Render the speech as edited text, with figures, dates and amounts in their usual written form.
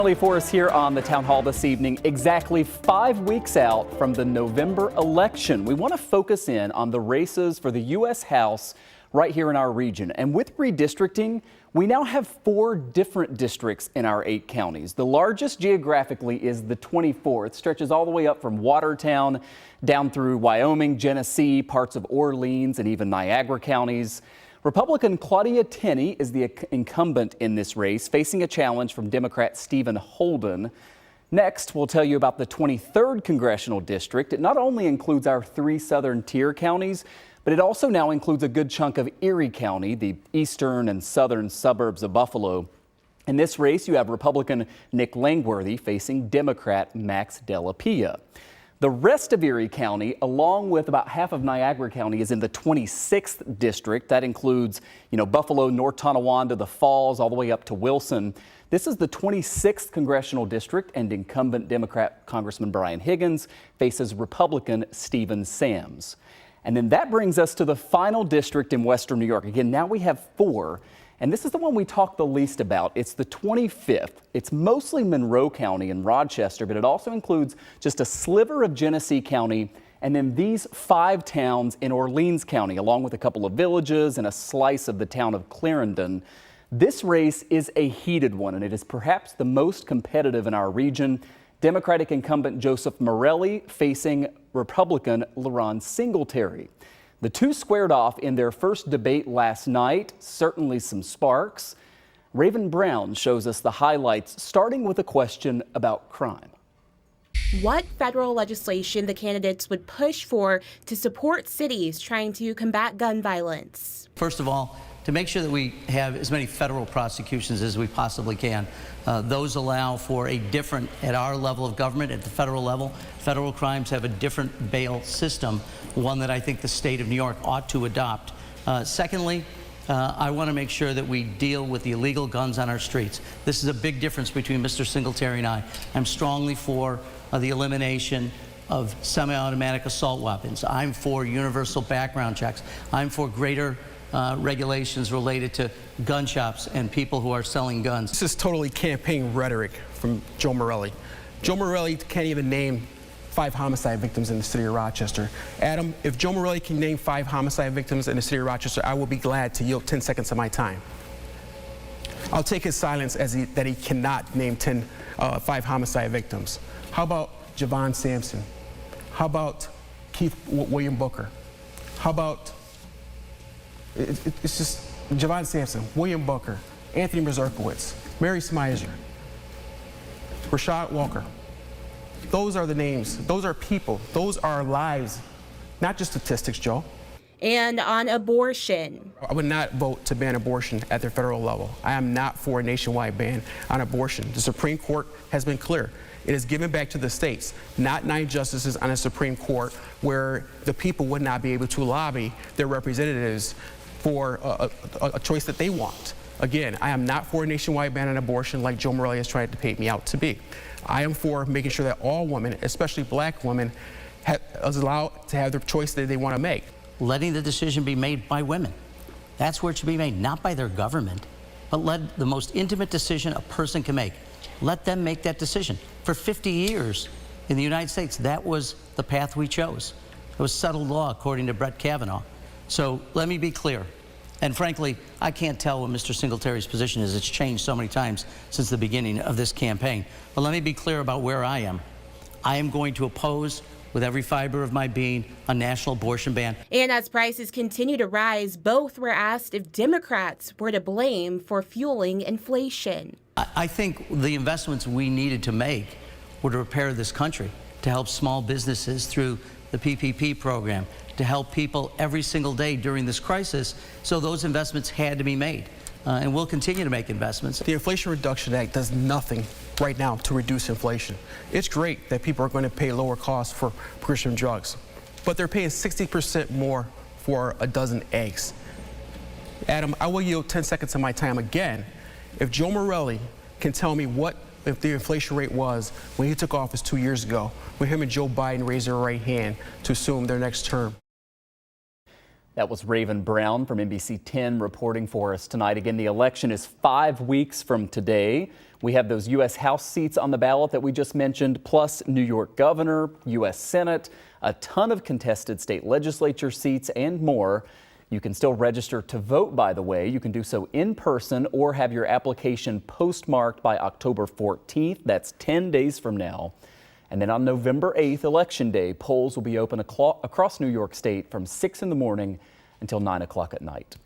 For us here on the Town Hall this evening, exactly 5 weeks out from the November election, we want to focus in on the races for the U.S. House right here in our region. And with redistricting, we now have 4 different districts in our 8 counties. The largest geographically is the 24th, stretches all the way up from Watertown down through Wyoming, Genesee, parts of Orleans, and even Niagara counties. Republican Claudia Tenney is the incumbent in this race, facing a challenge from Democrat Stephen Holden. Next, we'll tell you about the 23rd Congressional District. It not only includes our 3 southern tier counties, but it also now includes a good chunk of Erie County, the eastern and southern suburbs of Buffalo. In this race, you have Republican Nick Langworthy facing Democrat Max Delapia. The rest of Erie County, along with about half of Niagara County, is in the 26th district. That includes, Buffalo, North Tonawanda, the Falls, all the way up to Wilson. This is the 26th congressional district, and incumbent Democrat Congressman Brian Higgins faces Republican Stephen Sams. And then that brings us to the final district in Western New York. Again, now we have 4. And this is the one we talk the least about. It's the 25th. It's mostly Monroe County and Rochester, but it also includes just a sliver of Genesee County and then these 5 towns in Orleans County, along with a couple of villages and a slice of the town of Clarendon. This race is a heated one, and it is perhaps the most competitive in our region. Democratic incumbent Joseph Morelli facing Republican LaRon Singletary. The 2 squared off in their first debate last night, certainly some sparks. Raven Brown shows us the highlights, starting with a question about crime. What federal legislation the candidates would push for to support cities trying to combat gun violence? First of all, to make sure that we have as many federal prosecutions as we possibly can. Those allow for a different, at our level of government, at the federal level, federal crimes have a different bail system, one that I think the state of New York ought to adopt. Secondly, I want to make sure that we deal with the illegal guns on our streets. This is a big difference between Mr. Singletary and I. I'm strongly for the elimination of semi-automatic assault weapons. I'm for universal background checks. I'm for greater regulations related to gun shops and people who are selling guns. This is totally campaign rhetoric from Joe Morelli. Joe Morelli can't even name 5 homicide victims in the city of Rochester. Adam, if Joe Morelli can name 5 homicide victims in the city of Rochester, I will be glad to yield 10 seconds of my time. I'll take his silence as that he cannot name 5 homicide victims. How about Javon Sampson? How about William Booker? How about it's just Javon Sampson, William Booker, Anthony Mazurkowitz, Mary Smizer, Rashad Walker. Those are the names. Those are people. Those are lives, not just statistics, Joe. And on abortion. I would not vote to ban abortion at the federal level. I am not for a nationwide ban on abortion. The Supreme Court has been clear. It is given back to the states, not 9 justices on a Supreme Court where the people would not be able to lobby their representatives for a choice that they want. Again, I am not for a nationwide ban on abortion like Joe Morelli has tried to paint me out to be. I am for making sure that all women, especially black women, is allowed to have the choice that they want to make. Letting the decision be made by women. That's where it should be made, not by their government, but let the most intimate decision a person can make. Let them make that decision. For 50 years in the United States, that was the path we chose. It was settled law according to Brett Kavanaugh. So let me be clear. And frankly, I can't tell what Mr. Singletary's position is. It's changed so many times since the beginning of this campaign. But let me be clear about where I am. I am going to oppose with every fiber of my being a national abortion ban. And as prices continue to rise, both were asked if Democrats were to blame for fueling inflation. I think the investments we needed to make were to repair this country, to help small businesses through the PPP program, to help people every single day during this crisis. So those investments had to be made, and we'll continue to make investments. The Inflation Reduction Act does nothing right now to reduce inflation. It's great that people are going to pay lower costs for prescription drugs, but they're paying 60% more for a dozen eggs. Adam, I will yield 10 seconds of my time again. If Joe Morelli can tell me what if the inflation rate was when he took office 2 years ago, when him and Joe Biden raised their right hand to assume their next term. That was Raven Brown from NBC 10 reporting for us tonight. Again, the election is 5 weeks from today. We have those U.S. House seats on the ballot that we just mentioned, plus New York governor, U.S. Senate, a ton of contested state legislature seats, and more. You can still register to vote, by the way. You can do so in person or have your application postmarked by October 14th. That's 10 days from now. And then on November 8th, Election Day, polls will be open across New York State from 6 in the morning until 9 o'clock at night.